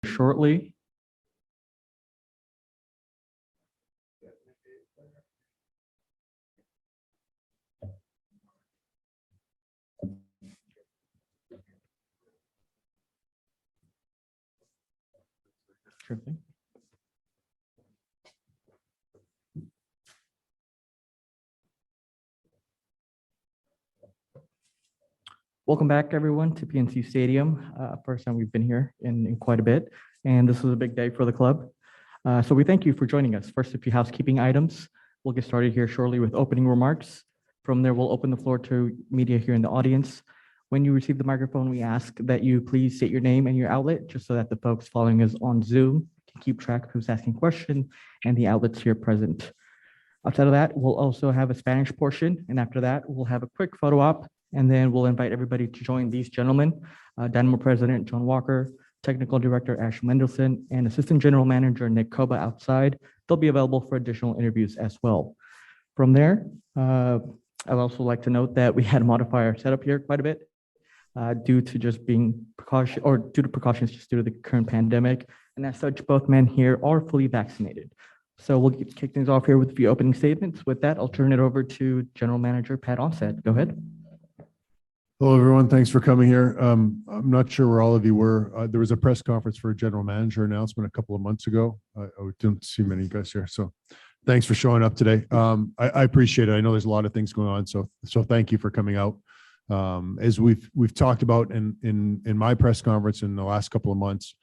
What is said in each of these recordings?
shortly. Sure thing. Welcome back, everyone, to PNC Stadium. First time we've been here in quite a bit, and this is a big day for the club. So we thank you for joining us. First, a few housekeeping items. We'll get started here shortly with opening remarks. From there, we'll open the floor to media here in the audience. When you receive the microphone, we ask that you please state your name and your outlet, just so that the folks following us on Zoom can keep track of who's asking questions and the outlets here present. Outside of that, we'll also have a Spanish portion, and after that, we'll have a quick photo op, and then we'll invite everybody to join these gentlemen, Dynamo President John Walker, Technical Director Ash Mendelson, and Assistant General Manager Nick Koba outside. They'll be available for additional interviews as well. From there, I'd also like to note that we had to modify our setup here quite a bit due to just being precautions just due to the current pandemic. And as such, both men here are fully vaccinated. So we'll kick things off here with a few opening statements. With that, I'll turn it over to General Manager Pat Onset. Go ahead. Hello, everyone. Thanks for coming here. I'm not sure where all of you were. There was a press conference for a general manager announcement a couple of months ago. I didn't see many of you guys here, so thanks for showing up today. I appreciate it. I know there's a lot of things going on, so thank you for coming out. As we've talked about in my press conference in the last couple of months,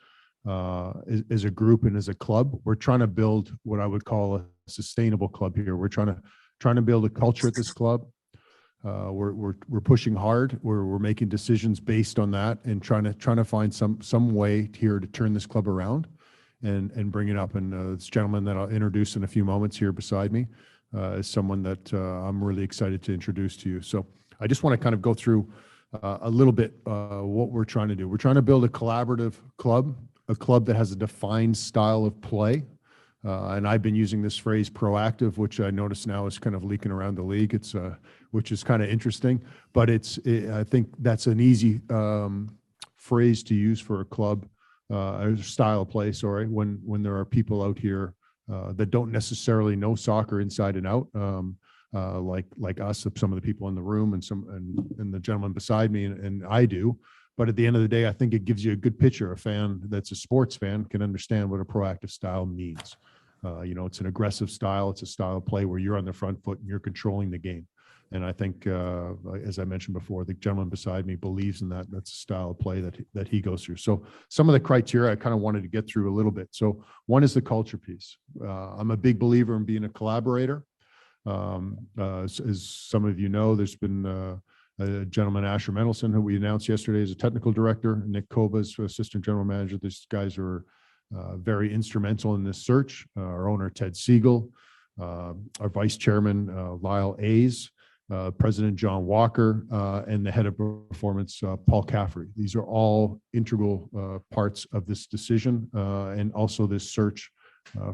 as a group and as a club, we're trying to build what I would call a sustainable club here. We're trying to build a culture at this club. We're pushing hard. We're making decisions based on that and trying to find some way here to turn this club around and bring it up. And this gentleman that I'll introduce in a few moments here beside me is someone that I'm really excited to introduce to you. So I just want to kind of go through a little bit what we're trying to do. We're trying to build a collaborative club, a club that has a defined style of play. And I've been using this phrase proactive, which I notice now is kind of leaking around the league. Which is kind of interesting, but I think that's an easy phrase to use for a club, a style of play, sorry, when there are people out here that don't necessarily know soccer inside and out, like us, some of the people in the room and the gentleman beside me and I do. But at the end of the day, I think it gives you a good picture. A fan that's a sports fan can understand what a proactive style means. It's an aggressive style. It's a style of play where you're on the front foot and you're controlling the game. And I think, as I mentioned before, the gentleman beside me believes in that. That's a style of play that he goes through. So some of the criteria I kind of wanted to get through a little bit. So one is the culture piece. I'm a big believer in being a collaborator. As some of you know, there's been a gentleman, Asher Mendelson, who we announced yesterday as a technical director. Nick Koba is assistant general manager. These guys are very instrumental in this search. Our owner, Ted Siegel, our vice chairman, Lyle A's, President John Walker, and the head of performance, Paul Caffrey. These are all integral parts of this decision and also this search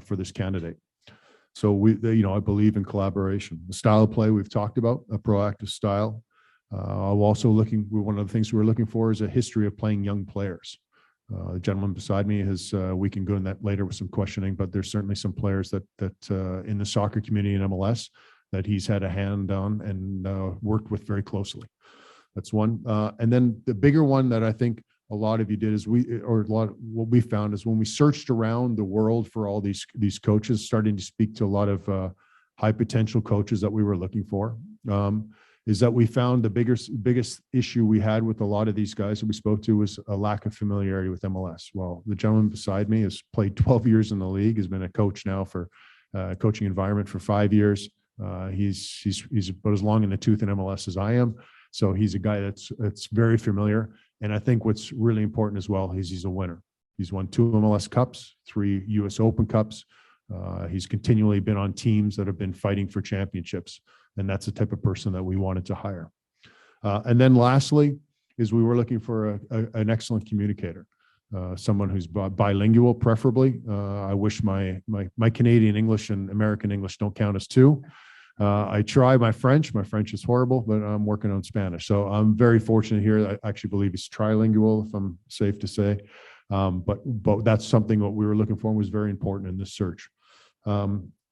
for this candidate. So I believe in collaboration. The style of play we've talked about, a proactive style. I'm also one of the things we're looking for is a history of playing young players. The gentleman beside me we can go in that later with some questioning, but there's certainly some players that in the soccer community in MLS that he's had a hand on and worked with very closely. That's one. And then the bigger one that I think a lot of you did is what we found is when we searched around the world for all these coaches, starting to speak to a lot of high potential coaches that we were looking for, is that we found the biggest issue we had with a lot of these guys that we spoke to was a lack of familiarity with MLS. Well, the gentleman beside me has played 12 years in the league, has been a coach now for coaching environment for 5 years. He's about as long in the tooth in MLS as I am. So he's a guy that's very familiar. And I think what's really important as well is he's a winner. He's won 2 MLS Cups, 3 US Open Cups. He's continually been on teams that have been fighting for championships. And that's the type of person that we wanted to hire. And then lastly is we were looking for an excellent communicator. Someone who's bilingual, preferably. I wish my Canadian English and American English don't count as 2. I try my French. My French is horrible, but I'm working on Spanish. So I'm very fortunate here. I actually believe he's trilingual, if I'm safe to say. But that's something what we were looking for and was very important in this search.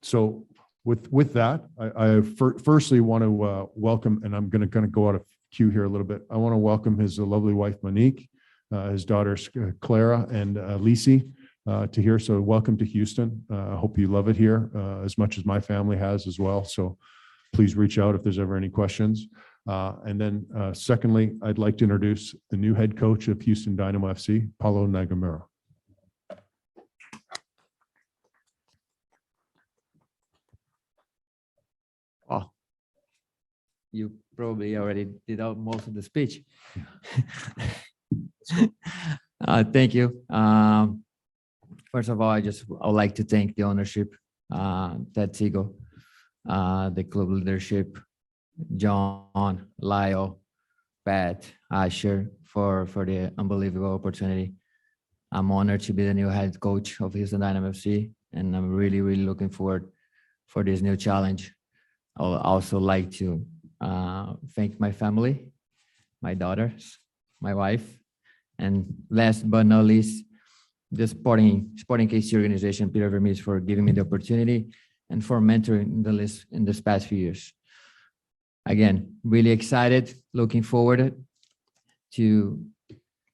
So with that, I firstly want to welcome, and I'm going to go out of queue here a little bit. I want to welcome his lovely wife, Monique, his daughters, Clara and Lisi, to here. So welcome to Houston. I hope you love it here as much as my family has as well. So please reach out if there's ever any questions. And then secondly, I'd like to introduce the new head coach of Houston Dynamo FC, Paulo Nagamura. Wow. You probably already did out most of the speech. Thank you. First of all, I would like to thank the ownership, Ted Siegel, the club leadership, John, Lyle, Pat, Asher, for the unbelievable opportunity. I'm honored to be the new head coach of Houston Dynamo FC, and I'm really, really looking forward for this new challenge. I would also like to thank my family, my daughters, my wife, and last but not least, the Sporting KC organization, Peter Vermees, for giving me the opportunity and for mentoring the list in this past few years. Again, really excited, looking forward to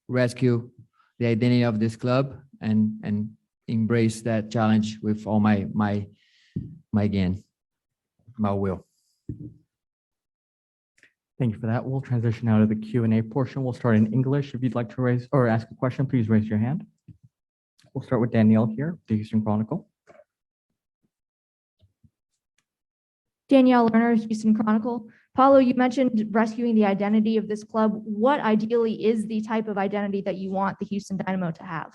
rescue the identity of this club and embrace that challenge with all my will. Thank you for that. We'll transition now to the Q&A portion. We'll start in English. If you'd like to raise or ask a question, please raise your hand. We'll start with Danielle here, the Houston Chronicle. Danielle Lerner, Houston Chronicle. Paulo, you mentioned rescuing the identity of this club. What ideally is the type of identity that you want the Houston Dynamo to have?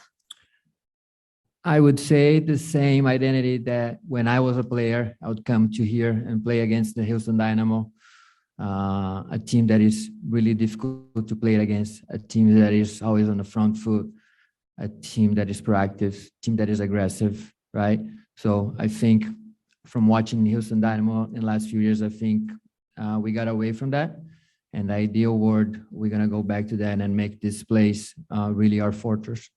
I would say the same identity that when I was a player, I would come to here and play against the Houston Dynamo, a team that is really difficult to play against, a team that is always on the front foot, a team that is proactive, team that is aggressive, right? So I think from watching Houston Dynamo in the last few years, I think we got away from that. And the ideal world, we're going to go back to that and make this place really our fortress.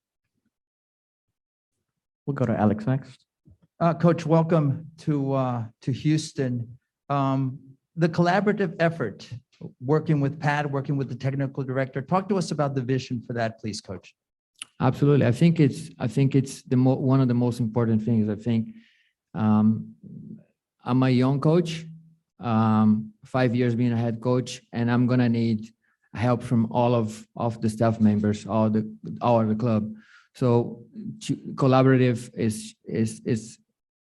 We'll go to Alex next. Coach, welcome to Houston. The collaborative effort, working with Pat, working with the technical director. Talk to us about the vision for that, please, Coach. Absolutely. I think it's one of the most important things. I think I'm a young coach, 5 years being a head coach, and I'm gonna need help from all of the staff members, all of the club. So collaborative is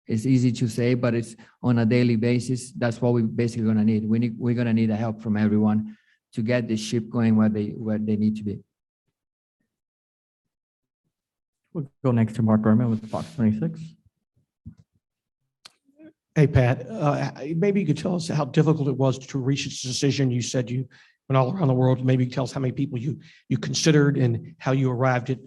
easy to say, but it's on a daily basis. That's what we're basically gonna need. We're gonna need help from everyone to get the ship going where they need to be. We'll go next to Mark Gurman with Fox 26. Hey, Pat, maybe you could tell us how difficult it was to reach this decision. You said you went all around the world. Maybe tell us how many people you considered and how you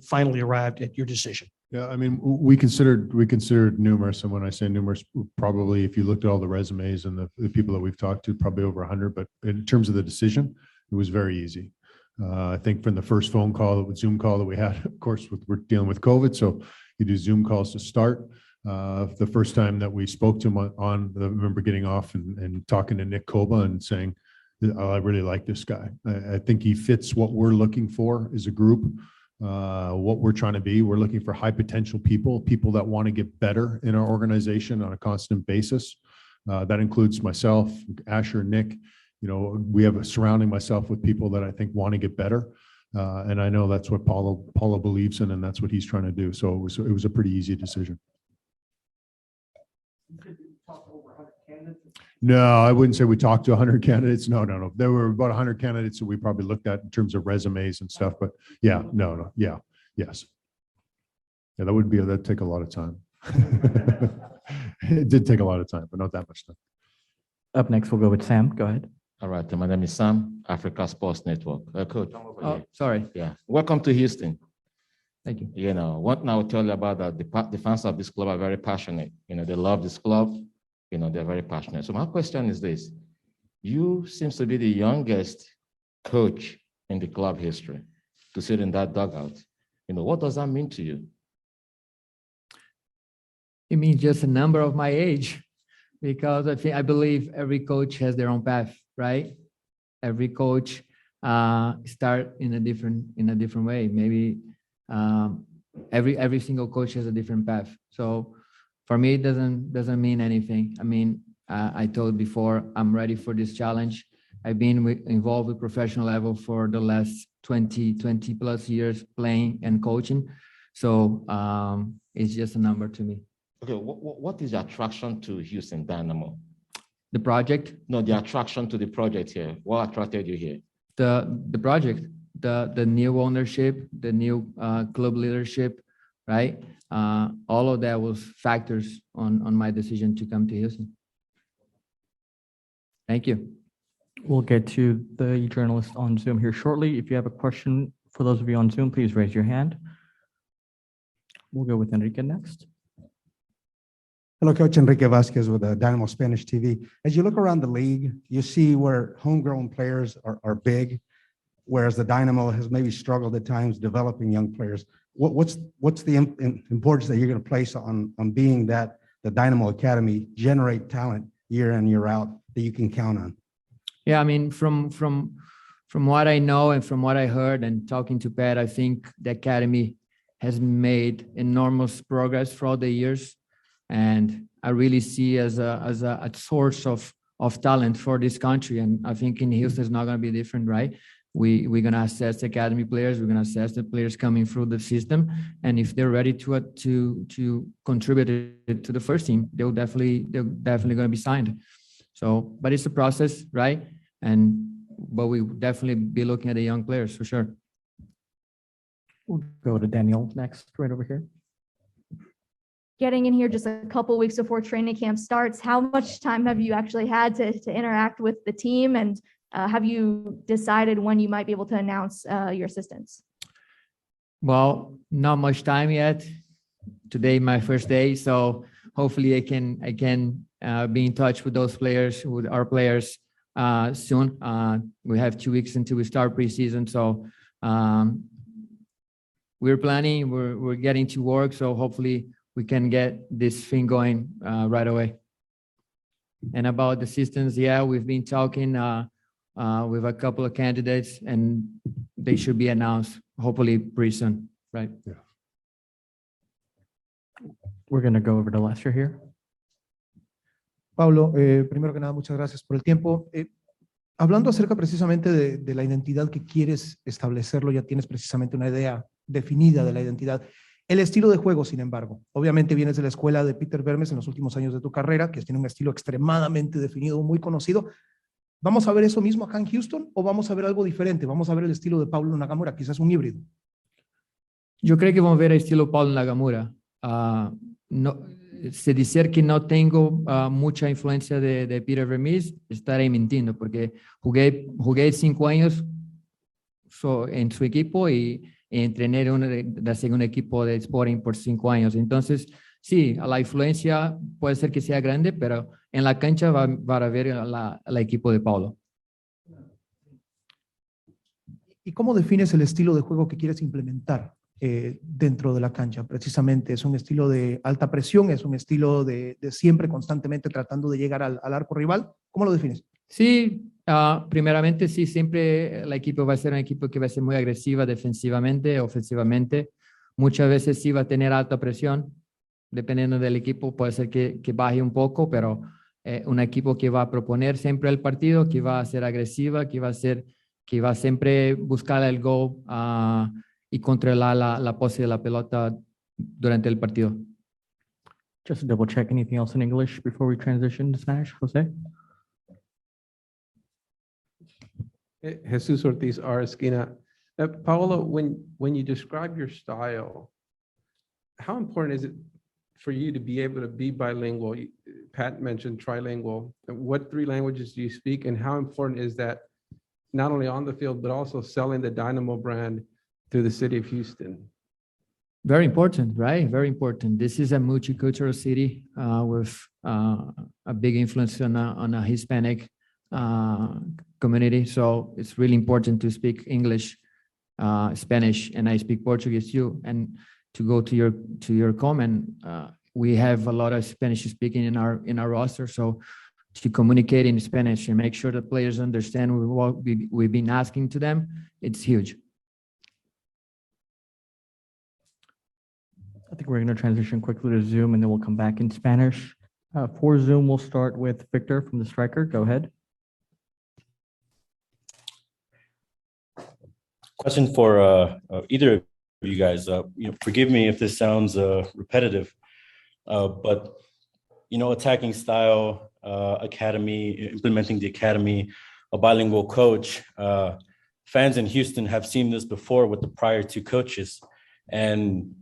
finally arrived at your decision. Yeah, I mean, we considered numerous, and when I say numerous, probably if you looked at all the resumes and the people that we've talked to, probably over 100. But in terms of the decision, it was very easy. I think from the first phone call, the Zoom call that we had, of course, we're dealing with COVID, so you do Zoom calls to start. The first time that we spoke to him I remember getting off and talking to Nick Koba and saying, oh, I really like this guy. I think he fits what we're looking for as a group, what we're trying to be. We're looking for high potential people that want to get better in our organization on a constant basis. That includes myself, Asher, Nick. You know, we have surrounding myself with people that I think want to get better. And I know that's what Paulo believes in, and that's what he's trying to do. So it was a pretty easy decision. No, I wouldn't say we talked to 100 candidates. No. There were about 100 candidates that we probably looked at in terms of resumes and stuff. But yeah, yes. Yeah, that'd take a lot of time. It did take a lot of time, but not that much time. Up next, we'll go with Sam. Go ahead. All right, my name is Sam, Africa Sports Network. Coach. Oh, sorry. Yeah, welcome to Houston. Thank you. You know, what now I will tell you about that, the fans of this club are very passionate. You know, they love this club. You know, they're very passionate. So my question is this. You seems to be the youngest coach in the club history to sit in that dugout. What does that mean to you? It means just a number of my age, because I believe every coach has their own path, right? Every coach start in a different way. Maybe every single coach has a different path. So for me, it doesn't mean anything. I mean, I told before, I'm ready for this challenge. I've been involved with professional level for the last 20 plus years playing and coaching. So it's just a number to me. Okay, what is your attraction to Houston Dynamo? The project? No, the attraction to the project here. What attracted you here? The project, the new ownership, the new club leadership, right? All of that was factors on my decision to come to Houston. Thank you. We'll get to the journalist on Zoom here shortly. If you have a question for those of you on Zoom, please raise your hand. We'll go with Enrique next. Hello, Coach Enrique Vasquez with Dynamo Spanish TV. As you look around the league, you see where homegrown players are big, whereas the Dynamo has maybe struggled at times developing young players. What's the importance that you're going to place on being that the Dynamo Academy generate talent year in, year out that you can count on? Yeah, I mean, from what I know and from what I heard and talking to Pat, I think the academy has made enormous progress throughout the years. And I really see as a source of talent for this country. And I think in Houston, it's not going to be different, right? We're going to assess the academy players. We're going to assess the players coming through the system. And if they're ready to contribute to the first team, they're definitely going to be signed. So, but it's a process, right? But we definitely be looking at the young players for sure. We'll go to Daniel next, right over here. Getting in here just a couple weeks before training camp starts, how much time have you actually had to interact with the team? And have you decided when you might be able to announce your assistants? Well, not much time yet. Today, my first day. So hopefully I can be in touch with those players, with our players soon. We have 2 weeks until we start preseason. So we're planning, we're getting to work. So hopefully we can get this thing going right away. And about the assistants, yeah, we've been talking with a couple of candidates and they should be announced hopefully pretty soon, right? Yeah. We're going to go over to Lester here. Pablo, primero que nada, muchas gracias por el tiempo. Hablando acerca precisamente de la identidad que quieres establecerlo, ya tienes precisamente una idea definida de la identidad. El estilo de juego, sin embargo, obviamente vienes de la escuela de Peter Vermes en los últimos años de tu carrera, que tiene un estilo extremadamente definido, muy conocido. ¿Vamos a ver eso mismo acá en Houston o vamos a ver algo diferente? ¿Vamos a ver el estilo de Paulo Nagamura, quizás un híbrido? Yo creo que vamos a ver el estilo Paulo Nagamura. No, si decir que no tengo mucha influencia de Peter Vermes, estaré mintiendo, porque jugué 5 años en su equipo y entrené en segundo equipo de Sporting por 5 años. Entonces, sí, la influencia puede ser que sea grande, pero en la cancha va a ver el equipo de Paulo. ¿Y cómo defines el estilo de juego que quieres implementar dentro de la cancha? Precisamente, ¿es un estilo de alta presión? ¿Es un estilo de siempre constantemente tratando de llegar al arco rival? ¿Cómo lo defines? Sí, primeramente sí, siempre el equipo va a ser un equipo que va a ser muy agresiva defensivamente, ofensivamente. Muchas veces sí va a tener alta presión, dependiendo del equipo puede ser que baje un poco, pero un equipo que va a proponer siempre el partido, que va a ser agresiva, que va a siempre buscar el gol y controlar la pose de la pelota durante el partido. Just to double check, anything else in English before we transition to Spanish, Jose? Jesus Ortiz, R. Esquina. Paulo, when you describe your style, how important is it for you to be able to be bilingual? Pat mentioned trilingual. What 3 languages do you speak, and how important is that not only on the field, but also selling the Dynamo brand through the city of Houston? Very important, right? Very important. This is a multicultural city with a big influence on a Hispanic community. So it's really important to speak English Spanish and I speak Portuguese too. And to go to your comment, we have a lot of Spanish speaking in our roster. So to communicate in Spanish and make sure that players understand what we've been asking to them, it's huge. I think we're going to transition quickly to Zoom and then we'll come back in Spanish. For Zoom, we'll start with Victor from the Striker. Go ahead. Question for either of you guys. Forgive me if this sounds repetitive, but attacking style, academy, implementing the academy, a bilingual coach. Fans in Houston have seen this before with the prior two coaches, and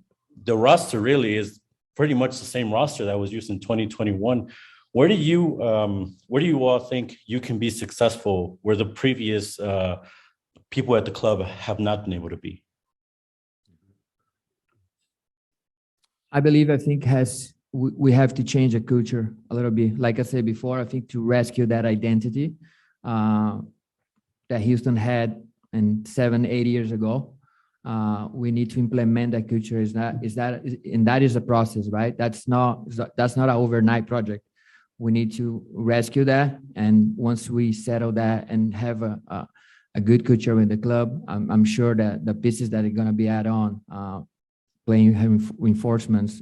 the roster really is pretty much the same roster that was used in 2021. Where do you all think you can be successful where the previous people at the club have not been able to be? I think we have to change the culture a little bit. Like I said before, I think to rescue that identity that Houston had 7-8 years ago, we need to implement that culture. And that is a process, right? That's not an overnight project. We need to rescue that, and once we settle that and have a good culture with the club, I'm sure that the pieces that are going to be added on, playing reinforcements,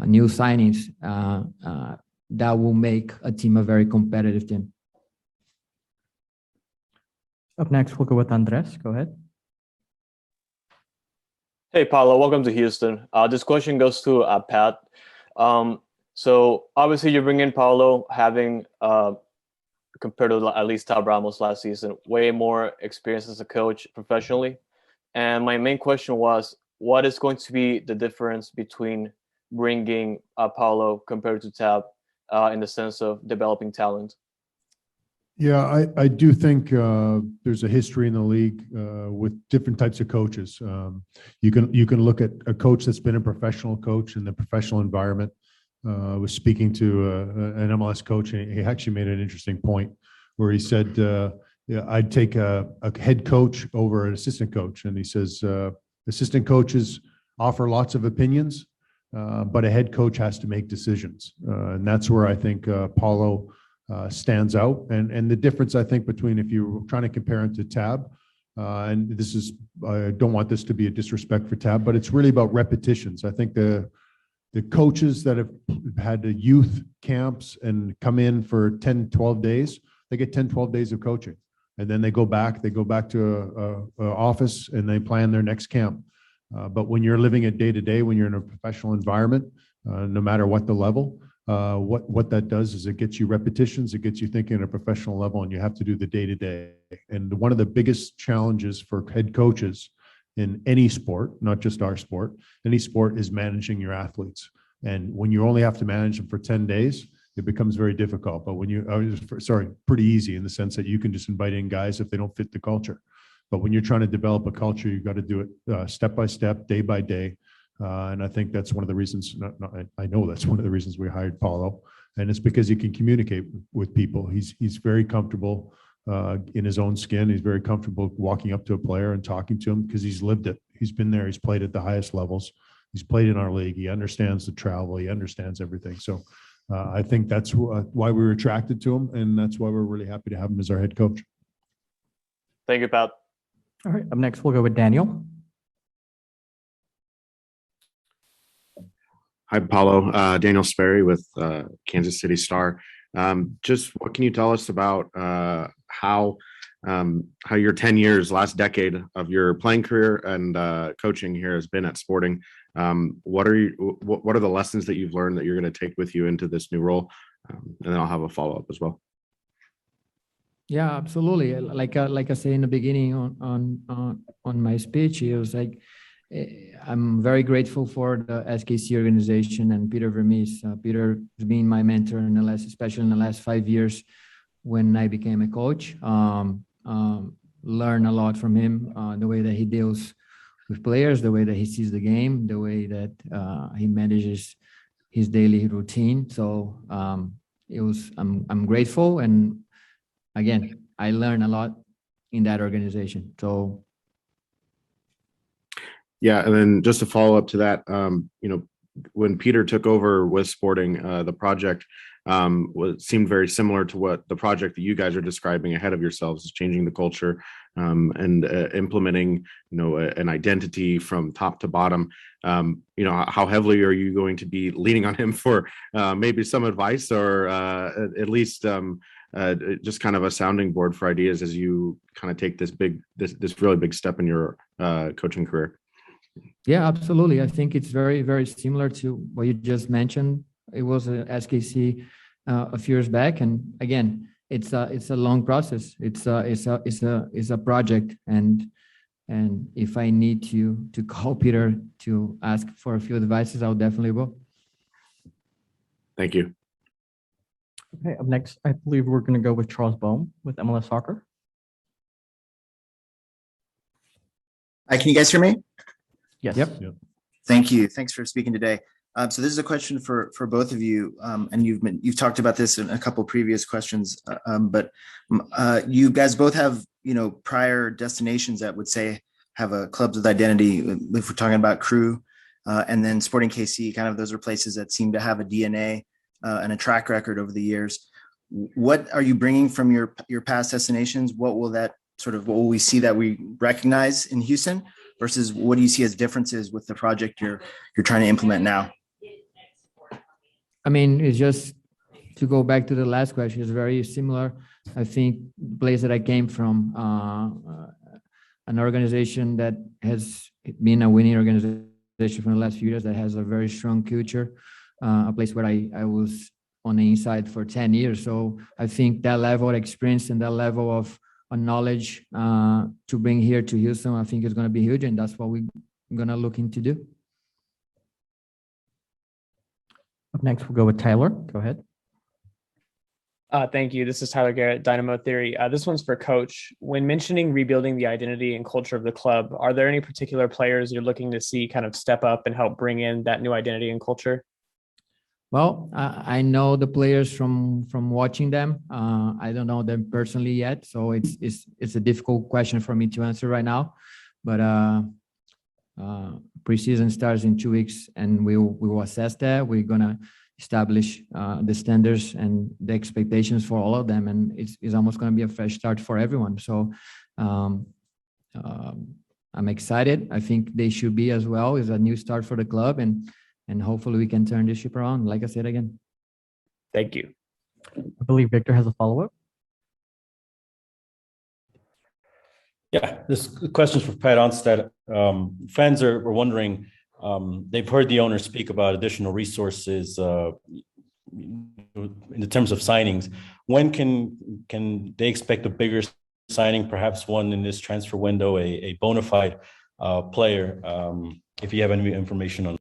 new signings, that will make a team a very competitive team. Up next, we'll go with Andres. Go ahead. Hey, Paulo, welcome to Houston. This question goes to Pat. So obviously you bring in Paulo, having compared to at least Tab Ramos last season, way more experience as a coach professionally. And my main question was, what is going to be the difference between bringing Paulo compared to Tab in the sense of developing talent? Yeah, I do think there's a history in the league with different types of coaches. You can look at a coach that's been a professional coach in the professional environment. I was speaking to an MLS coach, and he actually made an interesting point where he said, I'd take a head coach over an assistant coach. And he says, assistant coaches offer lots of opinions, but a head coach has to make decisions. And that's where I think Paulo stands out. And the difference, I think, between, if you're trying to compare him to Tab, and this is, I don't want this to be a disrespect for Tab, but it's really about repetitions. I think the coaches that have had the youth camps and come in for 10, 12 days, they get 10, 12 days of coaching. And then they go back to a office and they plan their next camp. But when you're living it day to day, when you're in a professional environment, no matter what the level, what that does is it gets you repetitions, it gets you thinking at a professional level, and you have to do the day to day. And one of the biggest challenges for head coaches in any sport, not just our sport, any sport, is managing your athletes. And when you only have to manage them for 10 days, it becomes very difficult. But when pretty easy in the sense that you can just invite in guys if they don't fit the culture. But when you're trying to develop a culture, you've got to do it step by step, day by day. And I think that's one of the reasons, I know that's one of the reasons we hired Paulo. And it's because he can communicate with people. He's very comfortable in his own skin. He's very comfortable walking up to a player and talking to him because he's lived it. He's been there. He's played at the highest levels. He's played in our league. He understands the travel. He understands everything. So I think that's why we were attracted to him. And that's why we're really happy to have him as our head coach. Thank you, Pat. All right. Up next, we'll go with Daniel. Hi, Paulo. Daniel Sperry with Kansas City Star. Just what can you tell us about how your 10 years, last decade of your playing career and coaching here has been at Sporting? What are the lessons that you've learned that you're going to take with you into this new role? And then I'll have a follow-up as well. Yeah, absolutely. Like I said in the beginning on my speech, it was like, I'm very grateful for the SKC organization and Peter Vermees. Peter has been my mentor especially in the last 5 years when I became a coach. Learn a lot from him, the way that he deals with players, the way that he sees the game, the way that he manages his daily routine. So I'm grateful, and again, I learned a lot in that organization. So Yeah, and then just to follow up to that, when Peter took over with Sporting, the project seemed very similar to what the project that you guys are describing ahead of yourselves is changing the culture and implementing, an identity from top to bottom. How heavily are you going to be leaning on him for maybe some advice or at least just kind of a sounding board for ideas as you kind of take this really big step in your coaching career? Yeah, absolutely. I think it's very, very similar to what you just mentioned. It was a SKC a few years back, and again, it's a long process. It's a project, and if I need to call Peter to ask for a few advices, I'll definitely will. Thank you. Okay, up next, I believe we're going to go with Charles Bohm with MLS Soccer. Hi, can you guys hear me? Yes. Yep. Thank you. Thanks for speaking today. So this is a question for both of you, and you've talked about this in a couple previous questions, but you guys both have prior destinations that would say have a clubs with identity. If we're talking about Crew, and then Sporting KC, kind of those are places that seem to have a DNA and a track record over the years. What are you bringing from your past destinations? What will we see that we recognize in Houston versus what do you see as differences with the project you're trying to implement now? I mean, it's just to go back to the last question, it's very similar. I think the place that I came from, an organization that has been a winning organization for the last few years, that has a very strong culture, a place where I was on the inside for 10 years. So I think that level of experience and that level of knowledge to bring here to Houston, I think is going to be huge, and that's what we're going to look into do. Up next, we'll go with Tyler. Go ahead. Thank you. This is Tyler Garrett, Dynamo Theory. This one's for Coach. When mentioning rebuilding the identity and culture of the club, are there any particular players you're looking to see kind of step up and help bring in that new identity and culture? Well, I know the players from watching them. I don't know them personally yet, so it's a difficult question for me to answer right now. But preseason starts in 2 weeks, and we will assess that. We're gonna establish the standards and the expectations for all of them, and it's almost gonna be a fresh start for everyone. So I'm excited. I think they should be as well. It's a new start for the club, and hopefully we can turn this ship around, like I said again. Thank you. I believe Victor has a follow-up. Yeah, this question is for Pat Onstad. Fans are wondering, they've heard the owner speak about additional resources in terms of signings. When can they expect a bigger signing, perhaps one in this transfer window, a bona fide player, if you have any information on?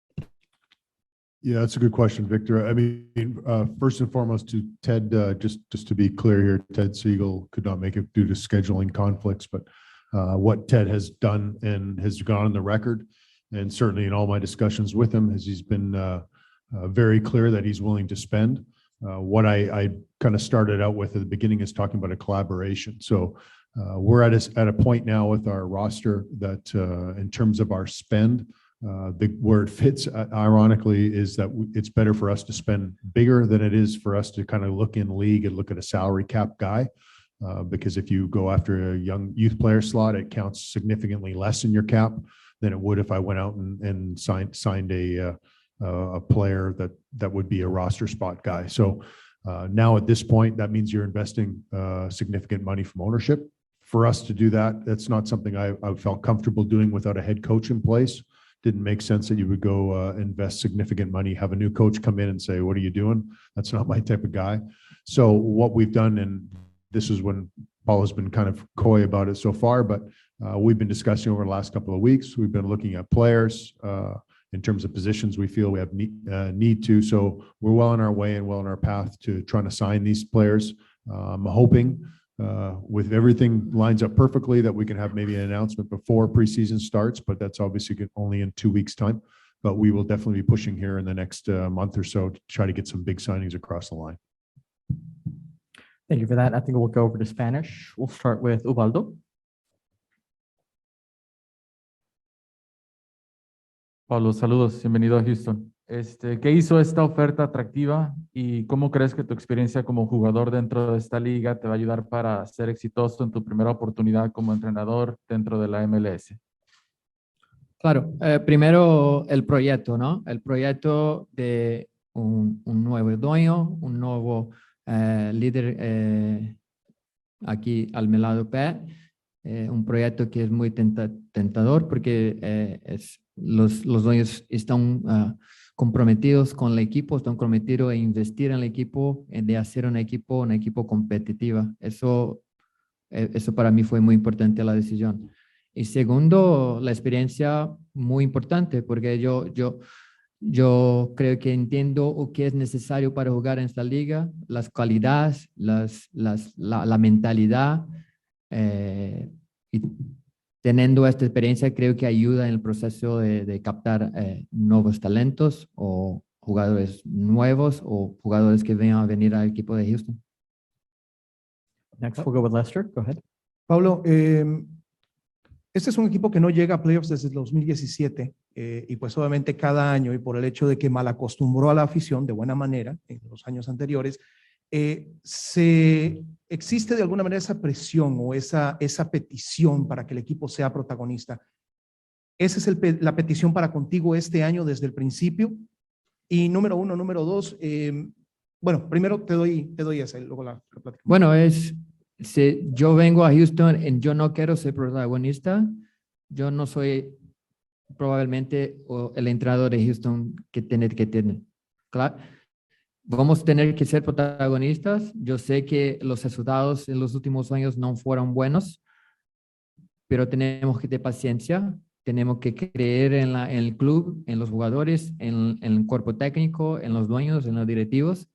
Yeah, that's a good question, Victor. I mean, first and foremost to Ted, just to be clear here, Ted Siegel could not make it due to scheduling conflicts, but what Ted has done and has gone on the record, and certainly in all my discussions with him, he's been very clear that he's willing to spend. What I kind of started out with at the beginning is talking about a collaboration. So we're at a point now with our roster that in terms of our spend, where it fits, ironically, is that it's better for us to spend bigger than it is for us to kind of look in league and look at a salary cap guy. Because if you go after a young youth player slot, it counts significantly less in your cap than it would if I went out and signed a player that would be a roster spot guy. So now at this point, that means you're investing significant money from ownership. For us to do that, that's not something I felt comfortable doing without a head coach in place. Didn't make sense that you would go invest significant money, have a new coach come in and say, what are you doing? That's not my type of guy. So what we've done, and this is when Paul has been kind of coy about it so far, but we've been discussing over the last couple of weeks. We've been looking at players in terms of positions we feel we have need to. So we're well on our way and well on our path to trying to sign these players. I'm hoping with everything lines up perfectly that we can have maybe an announcement before preseason starts, but that's obviously only in 2 weeks' time. But we will definitely be pushing here in the next month or so to try to get some big signings across the line. Thank you for that. I think we'll go over to Spanish. We'll start with Ubaldo. Pablo, saludos, bienvenido a Houston. ¿Qué hizo esta oferta atractiva y cómo crees que tu experiencia como jugador dentro de esta liga te va a ayudar para ser exitoso en tu primera oportunidad como entrenador dentro de la MLS? Claro, primero el proyecto, ¿no? El proyecto de un nuevo dueño, un nuevo líder aquí al mi lado P, un proyecto que es muy tentador porque los dueños están comprometidos con el equipo, están comprometidos a investir en el equipo, de hacer un equipo competitivo. Eso para mí fue muy importante la decisión. Y segundo, la experiencia muy importante porque yo creo que entiendo lo que es necesario para jugar en esta liga, las cualidades, la mentalidad. Y teniendo esta experiencia creo que ayuda en el proceso de captar nuevos talentos o jugadores nuevos o jugadores que vengan a venir al equipo de Houston. Next, we'll go with Lester. Go ahead. Pablo, este es un equipo que no llega a playoffs desde el 2017 y pues obviamente cada año y por el hecho de que mal acostumbró a la afición de buena manera en los años anteriores, existe de alguna manera esa presión o esa petición para que el equipo sea protagonista. Esa es la petición para contigo este año desde el principio. Y número uno, número dos, bueno, primero te doy esa y luego la platico. Bueno, si yo vengo a Houston y yo no quiero ser protagonista, yo no soy probablemente el entrenador de Houston que tiene que tener. Claro, vamos a tener que ser protagonistas. Yo sé que los resultados en los últimos años no fueron buenos, pero tenemos que tener paciencia, tenemos que creer en el club, en los jugadores, en el cuerpo técnico, en los dueños, en los directivos,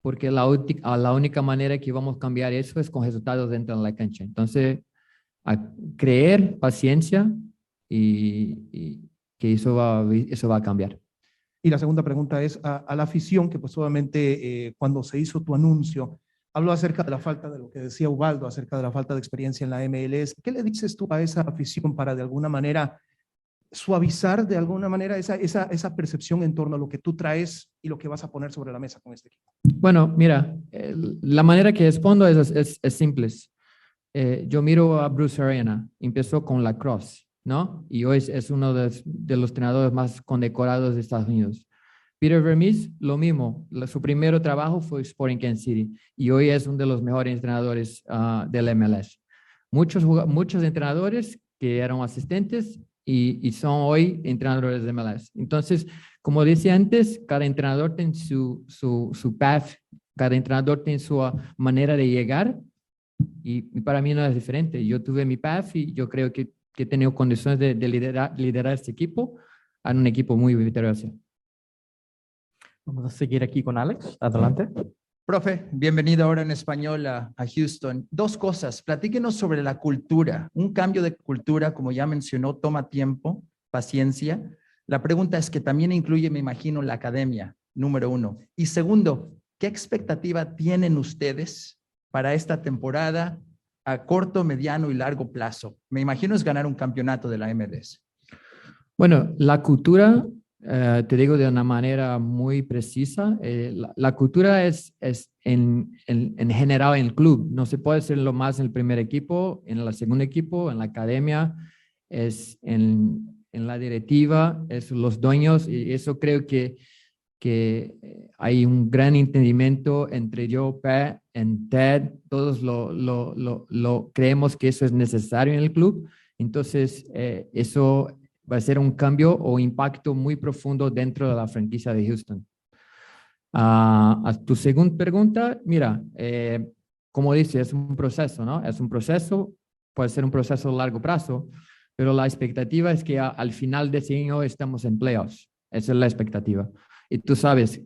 porque la única manera que vamos a cambiar eso es con resultados dentro de la cancha. Entonces, a creer, paciencia y que eso va a cambiar. Y la segunda pregunta es a la afición, que pues obviamente cuando se hizo tu anuncio, habló acerca de la falta de lo que decía Ubaldo, acerca de la falta de experiencia en la MLS. ¿Qué le dices tú a esa afición para de alguna manera suavizar de alguna manera esa percepción en torno a lo que tú traes y lo que vas a poner sobre la mesa con este equipo? Bueno, mira, la manera que respondo es simple. Yo miro a Bruce Arena, empezó con la Cross, ¿no? Y hoy es uno de los entrenadores más condecorados de Estados Unidos. Peter Vermees, lo mismo. Su primer trabajo fue Sporting Kansas City y hoy es uno de los mejores entrenadores del MLS. Muchos entrenadores que eran asistentes y son hoy entrenadores de MLS. Entonces, como decía antes, cada entrenador tiene su path, cada entrenador tiene su manera de llegar y para mí no es diferente. Yo tuve mi path y yo creo que he tenido condiciones de liderar este equipo a un equipo muy victorioso. Vamos a seguir aquí con Alex. Adelante. Profe, bienvenido ahora en español a Houston. Dos cosas, platíquenos sobre la cultura. Un cambio de cultura, como ya mencionó, toma tiempo, paciencia. La pregunta es que también incluye, me imagino, la academia, número uno. Y segundo, ¿qué expectativa tienen ustedes para esta temporada a corto, mediano y largo plazo? Me imagino es ganar un campeonato de la MLS. Bueno, la cultura, te digo de una manera muy precisa, la cultura es en general en el club. No se puede hacer lo más en el primer equipo, en el segundo equipo, en la academia, es en la directiva, es los dueños, y eso creo que hay un gran entendimiento entre yo, Pat, y Ted. Todos lo creemos que eso es necesario en el club. Entonces, eso va a ser un cambio o impacto muy profundo dentro de la franquicia de Houston. A tu segunda pregunta, mira, como dice, es un proceso, ¿no? Es un proceso, puede ser un proceso a largo plazo, pero la expectativa es que al final de ese año estamos en playoffs. Esa es la expectativa. Y tú sabes,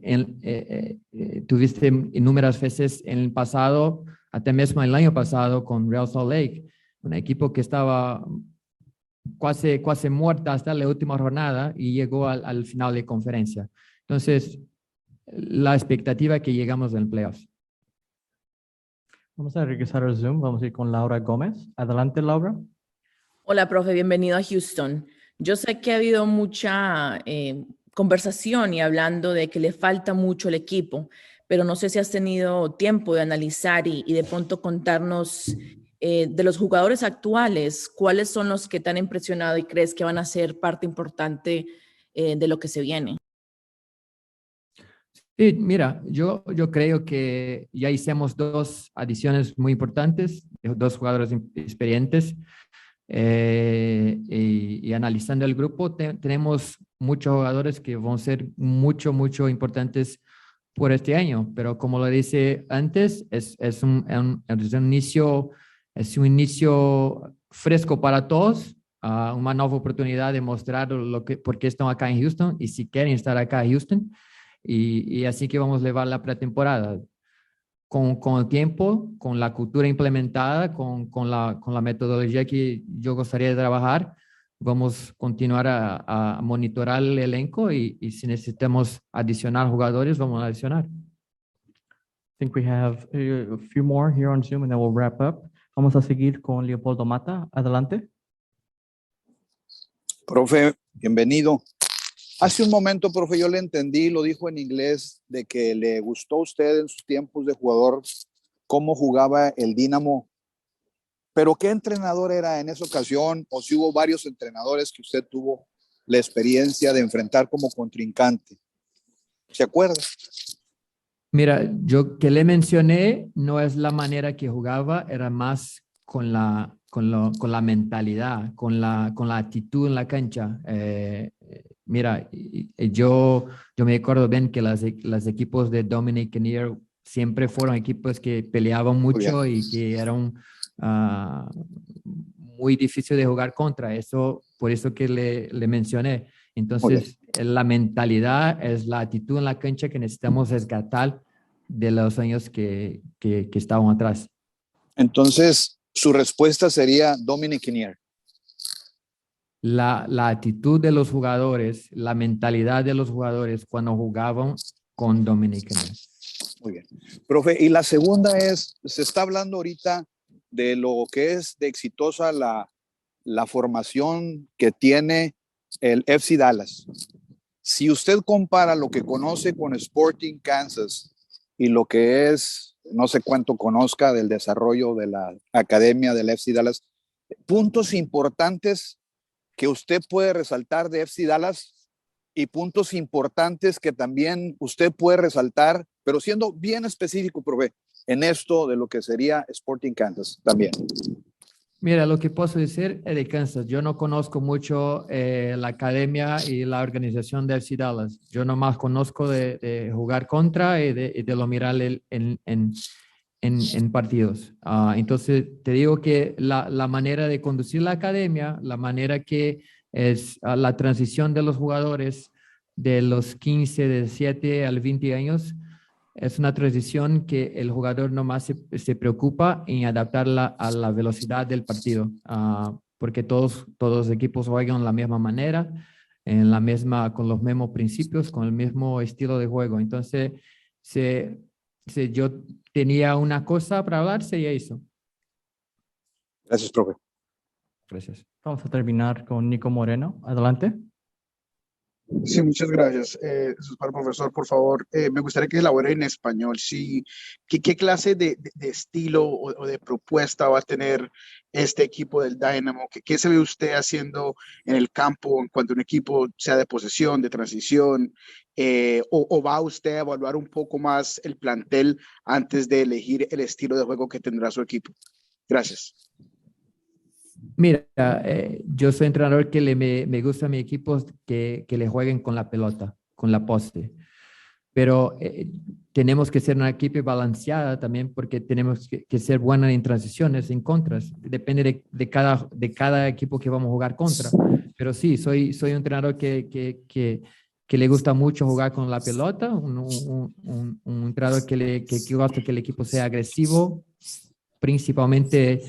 tuviste innumerables veces en el pasado, hasta mismo el año pasado con Real Salt Lake, un equipo que estaba casi muerta hasta la última jornada y llegó al final de conferencia. Entonces, la expectativa es que llegamos al playoffs. Vamos a regresar al Zoom. Vamos a ir con Laura Gómez. Adelante, Laura. Hola, profe, bienvenido a Houston. Yo sé que ha habido mucha conversación y hablando de que le falta mucho al equipo, pero no sé si has tenido tiempo de analizar y de pronto contarnos de los jugadores actuales, cuáles son los que te han impresionado y crees que van a ser parte importante de lo que se viene. Sí, mira, yo creo que ya hicimos dos adiciones muy importantes, dos jugadores experientes, y analizando el grupo, tenemos muchos jugadores que van a ser mucho importantes por este año, pero como lo dice antes, es un inicio fresco para todos, una nueva oportunidad de mostrar por qué están acá en Houston y si quieren estar acá en Houston. Y así que vamos a llevar la pretemporada con el tiempo, con la cultura implementada, con la metodología que yo gustaría de trabajar. Vamos a continuar a monitorar el elenco y si necesitamos adicionar jugadores, vamos a adicionar. I think we have a few more here on Zoom and then we'll wrap up. Vamos a seguir con Leopoldo Mata. Adelante. Profe, bienvenido. Hace un momento, profe, yo le entendí, lo dijo en inglés, de que le gustó a usted en sus tiempos de jugador cómo jugaba el Dynamo. Pero ¿qué entrenador era en esa ocasión? O si hubo varios entrenadores que usted tuvo la experiencia de enfrentar como contrincante. ¿Se acuerda? Mira, yo que le mencioné no es la manera que jugaba, era más con la mentalidad, con la actitud en la cancha. Mira, yo me acuerdo bien que los equipos de Dominic Kinnear siempre fueron equipos que peleaban mucho y que eran muy difíciles de jugar contra. Por eso que le mencioné. Entonces, la mentalidad es la actitud en la cancha que necesitamos rescatar de los años que estaban atrás. Entonces, su respuesta sería Dominic Kinnear. La actitud de los jugadores, la mentalidad de los jugadores cuando jugaban con Dominic Kinnear. Muy bien. Profe, y la segunda es, se está hablando ahorita de lo que es de exitosa la formación que tiene el FC Dallas. Si usted compara lo que conoce con Sporting Kansas y lo que es, no sé cuánto conozca del desarrollo de la academia del FC Dallas, puntos importantes que usted puede resaltar de FC Dallas y puntos importantes que también usted puede resaltar, pero siendo bien específico, profe, en esto de lo que sería Sporting Kansas también. Mira, lo que puedo decir es de Kansas. Yo no conozco mucho la academia y la organización de FC Dallas. Yo nomás conozco de jugar contra y de lo mirar en partidos. Entonces, te digo que la manera de conducir la academia, la manera que es la transición de los jugadores de los 15, de 7 al 20 años, es una transición que el jugador nomás se preocupa en adaptarla a la velocidad del partido, porque todos los equipos juegan de la misma manera, con los mismos principios, con el mismo estilo de juego. Entonces, yo tenía una cosa para hablar, se hizo. Gracias, profe. Gracias. Vamos a terminar con Nico Moreno. Adelante. Sí, muchas gracias. Para el profesor, por favor, me gustaría que elabore en español. Sí, ¿qué clase de estilo o de propuesta va a tener este equipo del Dynamo? ¿Qué se ve usted haciendo en el campo en cuanto a un equipo sea de posesión, de transición? ¿O va usted a evaluar un poco más el plantel antes de elegir el estilo de juego que tendrá su equipo? Gracias. Mira, yo soy entrenador que me gusta a mi equipo que le jueguen con la pelota, con la poste. Pero tenemos que ser una equipo balanceada también porque tenemos que ser buenos en transiciones, en contras. Depende de cada equipo que vamos a jugar contra. Pero sí, soy un entrenador que le gusta mucho jugar con la pelota, un entrenador que gusta que el equipo sea agresivo, principalmente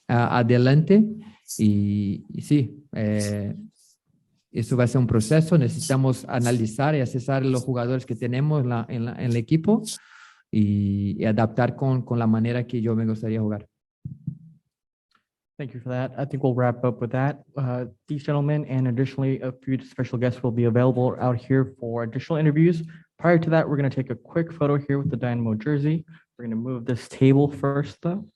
adelante. Y sí, eso va a ser un proceso. Necesitamos analizar y accesar los jugadores que tenemos en el equipo y adaptar con la manera que yo me gustaría jugar. Thank you for that. I think we'll wrap up with that. These gentlemen and additionally a few special guests will be available out here for additional interviews. Prior to that, we're going to take a quick photo here with the Dynamo jersey. We're going to move this table first, though.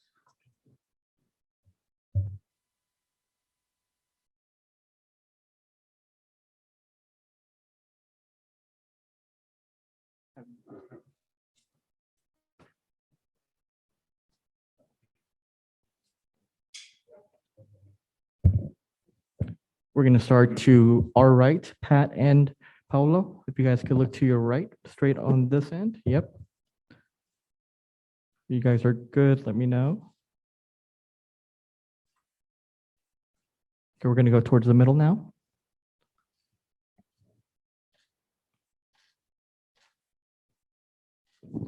We're going to start to our right, Pat and Paulo. If you guys could look to your right, straight on this end. Yep. You guys are good. Let me know. Okay, we're going to go towards the middle now.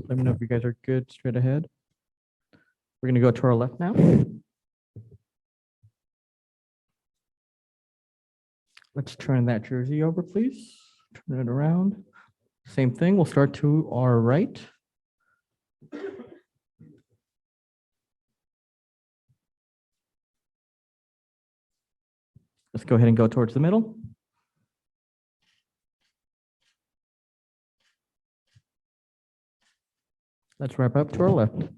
Let me know if you guys are good straight ahead. We're going to go to our left now. Let's turn that jersey over, please. Turn it around. Same thing. We'll start to our right. Let's go ahead and go towards the middle. Let's wrap up to our left.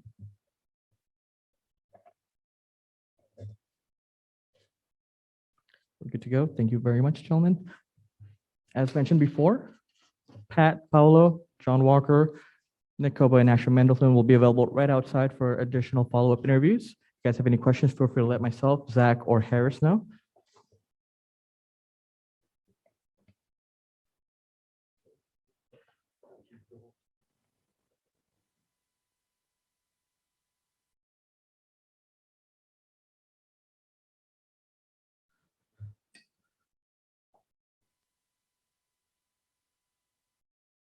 We're good to go. Thank you very much, gentlemen. As mentioned before, Pat, Paulo, John Walker, Nick Koba, and Asher Mendelson will be available right outside for additional follow-up interviews. If you guys have any questions, feel free to let myself, Zach, or Harris know.